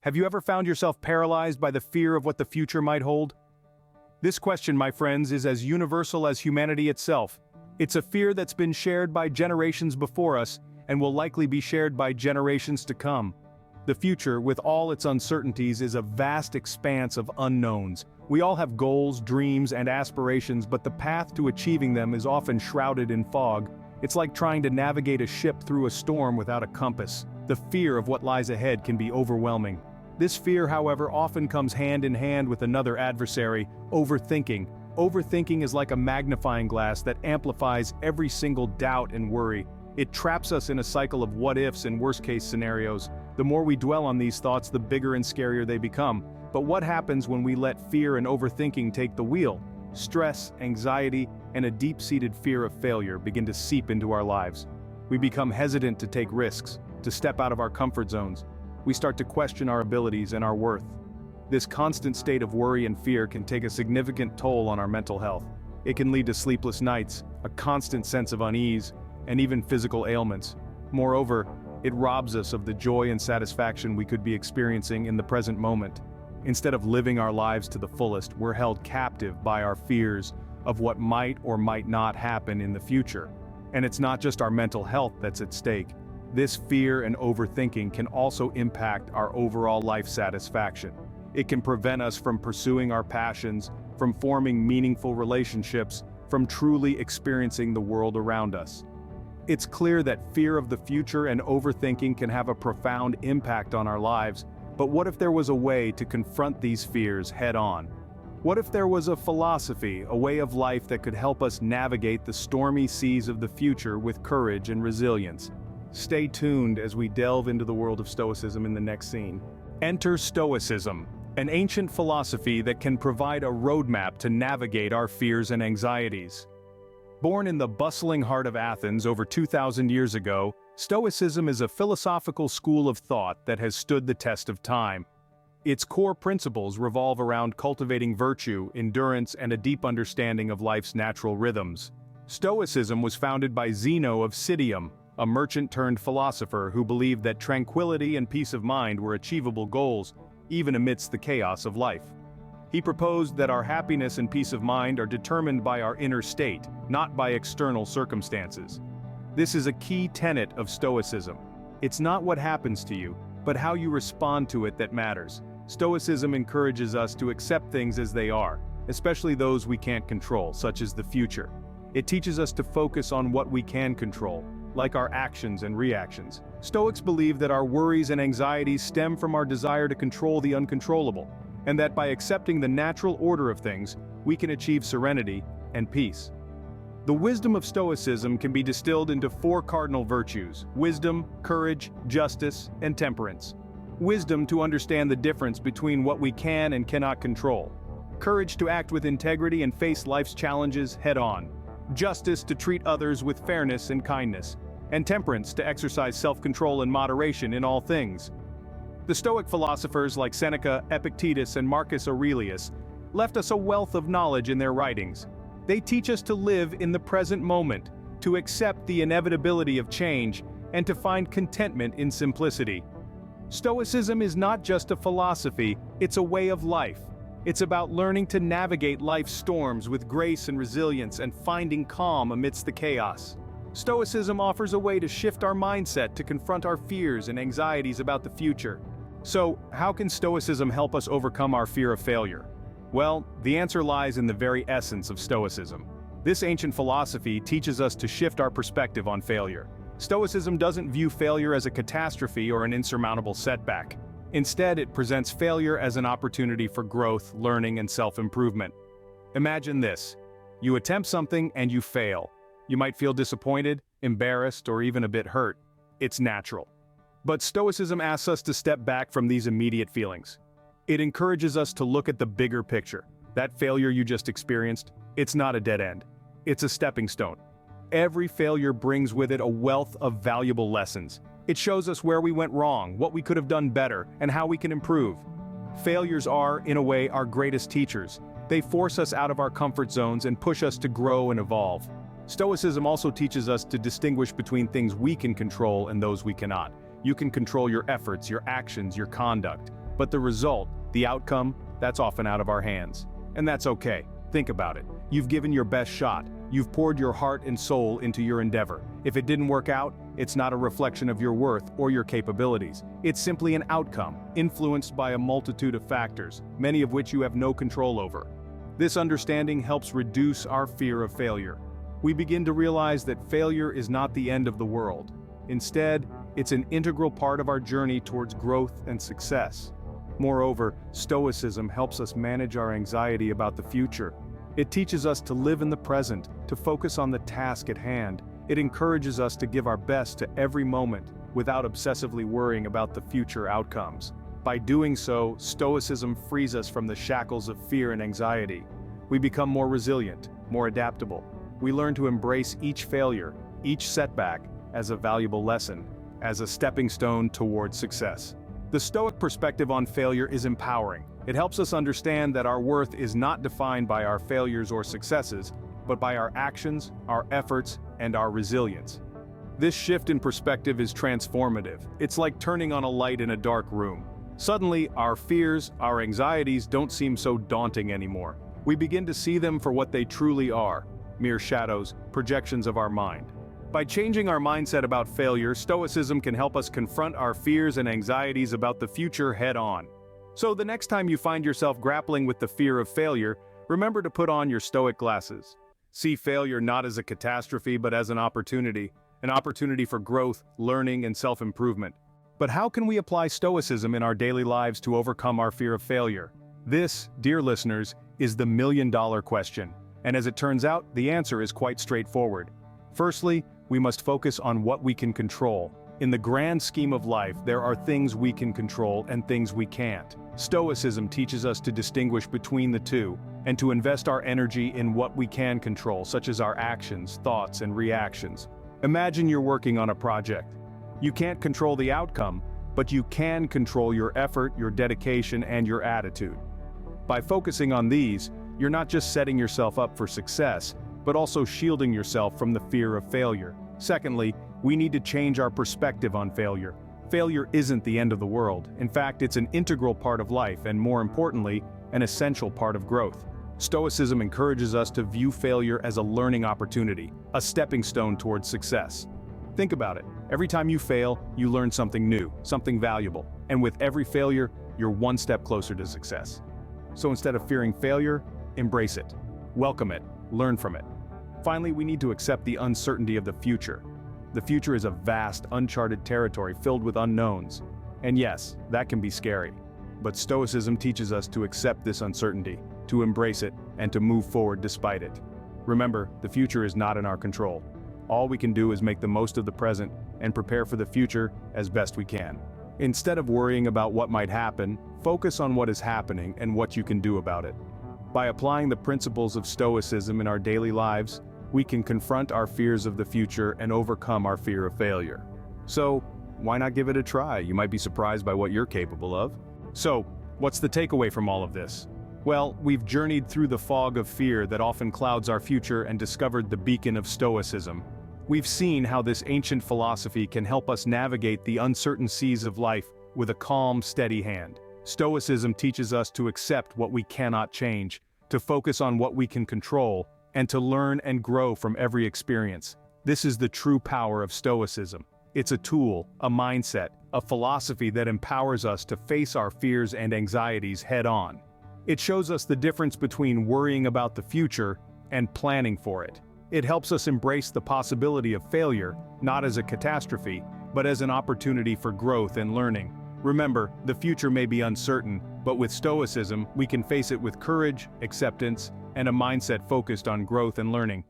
Have you ever found yourself paralyzed by the fear of what the future might hold? This question, my friends, is as universal as humanity itself. It's a fear that's been shared by generations before us and will likely be shared by generations to come. The future, with all its uncertainties, is a vast expanse of unknowns. We all have goals, dreams, and aspirations, but the path to achieving them is often shrouded in fog. It's like trying to navigate a ship through a storm without a compass. The fear of what lies ahead can be overwhelming. This fear, however, often comes hand in hand with another adversary: overthinking. Overthinking is like a magnifying glass that amplifies every single doubt and worry. It traps us in a cycle of what-ifs and worst-case scenarios. The more we dwell on these thoughts, the bigger and scarier they become. But what happens when we let fear and overthinking take the wheel? Stress, anxiety, and a deep-seated fear of failure begin to seep into our lives. We become hesitant to take risks, to step out of our comfort zones. We start to question our abilities and our worth. This constant state of worry and fear can take a significant toll on our mental health. It can lead to sleepless nights, a constant sense of unease, and even physical ailments. Moreover, it robs us of the joy and satisfaction we could be experiencing in the present moment. Instead of living our lives to the fullest, we're held captive by our fears of what might or might not happen in the future. And it's not just our mental health that's at stake. This fear and overthinking can also impact our overall life satisfaction. It can prevent us from pursuing our passions, from forming meaningful relationships, from truly experiencing the world around us. It's clear that fear of the future and overthinking can have a profound impact on our lives, but what if there was a way to confront these fears head-on? What if there was a philosophy, a way of life that could help us navigate the stormy seas of the future with courage and resilience? Stay tuned as we delve into the world of Stoicism in the next scene. Enter Stoicism, an ancient philosophy that can provide a roadmap to navigate our fears and anxieties. Born in the bustling heart of Athens over 2,000 years ago, Stoicism is a philosophical school of thought that has stood the test of time. Its core principles revolve around cultivating virtue, endurance, and a deep understanding of life's natural rhythms. Stoicism was founded by Zeno of Citium, a merchant-turned-philosopher who believed that tranquility and peace of mind were achievable goals, even amidst the chaos of life. He proposed that our happiness and peace of mind are determined by our inner state, not by external circumstances. This is a key tenet of Stoicism. It's not what happens to you, but how you respond to it that matters. Stoicism encourages us to accept things as they are, especially those we can't control, such as the future. It teaches us to focus on what we can control, like our actions and reactions. Stoics believe that our worries and anxieties stem from our desire to control the uncontrollable, and that by accepting the natural order of things, we can achieve serenity and peace. The wisdom of Stoicism can be distilled into 4 cardinal virtues: wisdom, courage, justice, and temperance. Wisdom to understand the difference between what we can and cannot control. Courage to act with integrity and face life's challenges head-on. Justice to treat others with fairness and kindness. And temperance to exercise self-control and moderation in all things. The Stoic philosophers like Seneca, Epictetus, and Marcus Aurelius left us a wealth of knowledge in their writings. They teach us to live in the present moment, to accept the inevitability of change, and to find contentment in simplicity. Stoicism is not just a philosophy, it's a way of life. It's about learning to navigate life's storms with grace and resilience and finding calm amidst the chaos. Stoicism offers a way to shift our mindset to confront our fears and anxieties about the future. So, how can Stoicism help us overcome our fear of failure? Well, the answer lies in the very essence of Stoicism. This ancient philosophy teaches us to shift our perspective on failure. Stoicism doesn't view failure as a catastrophe or an insurmountable setback. Instead, it presents failure as an opportunity for growth, learning, and self-improvement. Imagine this. You attempt something and you fail. You might feel disappointed, embarrassed, or even a bit hurt. It's natural. But Stoicism asks us to step back from these immediate feelings. It encourages us to look at the bigger picture. That failure you just experienced, it's not a dead end. It's a stepping stone. Every failure brings with it a wealth of valuable lessons. It shows us where we went wrong, what we could have done better, and how we can improve. Failures are, in a way, our greatest teachers. They force us out of our comfort zones and push us to grow and evolve. Stoicism also teaches us to distinguish between things we can control and those we cannot. You can control your efforts, your actions, your conduct. But the result, the outcome, that's often out of our hands. And that's okay. Think about it. You've given your best shot. You've poured your heart and soul into your endeavor. If it didn't work out, it's not a reflection of your worth or your capabilities. It's simply an outcome, influenced by a multitude of factors, many of which you have no control over. This understanding helps reduce our fear of failure. We begin to realize that failure is not the end of the world. Instead, it's an integral part of our journey towards growth and success. Moreover, Stoicism helps us manage our anxiety about the future. It teaches us to live in the present, to focus on the task at hand. It encourages us to give our best to every moment, without obsessively worrying about the future outcomes. By doing so, Stoicism frees us from the shackles of fear and anxiety. We become more resilient, more adaptable. We learn to embrace each failure, each setback, as a valuable lesson, as a stepping stone toward success. The Stoic perspective on failure is empowering. It helps us understand that our worth is not defined by our failures or successes, but by our actions, our efforts, and our resilience. This shift in perspective is transformative. It's like turning on a light in a dark room. Suddenly, our fears, our anxieties don't seem so daunting anymore. We begin to see them for what they truly are, mere shadows, projections of our mind. By changing our mindset about failure, Stoicism can help us confront our fears and anxieties about the future head-on. So the next time you find yourself grappling with the fear of failure, remember to put on your Stoic glasses. See failure not as a catastrophe but as an opportunity for growth, learning, and self-improvement. But how can we apply Stoicism in our daily lives to overcome our fear of failure? This, dear listeners, is the million-dollar question. And as it turns out, the answer is quite straightforward. Firstly, we must focus on what we can control. In the grand scheme of life, there are things we can control and things we can't. Stoicism teaches us to distinguish between the two, and to invest our energy in what we can control, such as our actions, thoughts, and reactions. Imagine you're working on a project. You can't control the outcome, but you can control your effort, your dedication, and your attitude. By focusing on these, you're not just setting yourself up for success, but also shielding yourself from the fear of failure. Secondly, we need to change our perspective on failure. Failure isn't the end of the world. In fact, it's an integral part of life and, more importantly, an essential part of growth. Stoicism encourages us to view failure as a learning opportunity, a stepping stone towards success. Think about it. Every time you fail, you learn something new, something valuable. And with every failure, you're one step closer to success. So instead of fearing failure, embrace it. Welcome it. Learn from it. Finally, we need to accept the uncertainty of the future. The future is a vast, uncharted territory filled with unknowns. And yes, that can be scary. But Stoicism teaches us to accept this uncertainty, to embrace it, and to move forward despite it. Remember, the future is not in our control. All we can do is make the most of the present and prepare for the future as best we can. Instead of worrying about what might happen, focus on what is happening and what you can do about it. By applying the principles of Stoicism in our daily lives, we can confront our fears of the future and overcome our fear of failure. So, why not give it a try? You might be surprised by what you're capable of. So, what's the takeaway from all of this? Well, we've journeyed through the fog of fear that often clouds our future and discovered the beacon of Stoicism. We've seen how this ancient philosophy can help us navigate the uncertain seas of life with a calm, steady hand. Stoicism teaches us to accept what we cannot change, to focus on what we can control, and to learn and grow from every experience. This is the true power of Stoicism. It's a tool, a mindset, a philosophy that empowers us to face our fears and anxieties head-on. It shows us the difference between worrying about the future and planning for it. It helps us embrace the possibility of failure, not as a catastrophe, but as an opportunity for growth and learning. Remember, the future may be uncertain, but with Stoicism, we can face it with courage, acceptance, and a mindset focused on growth and learning.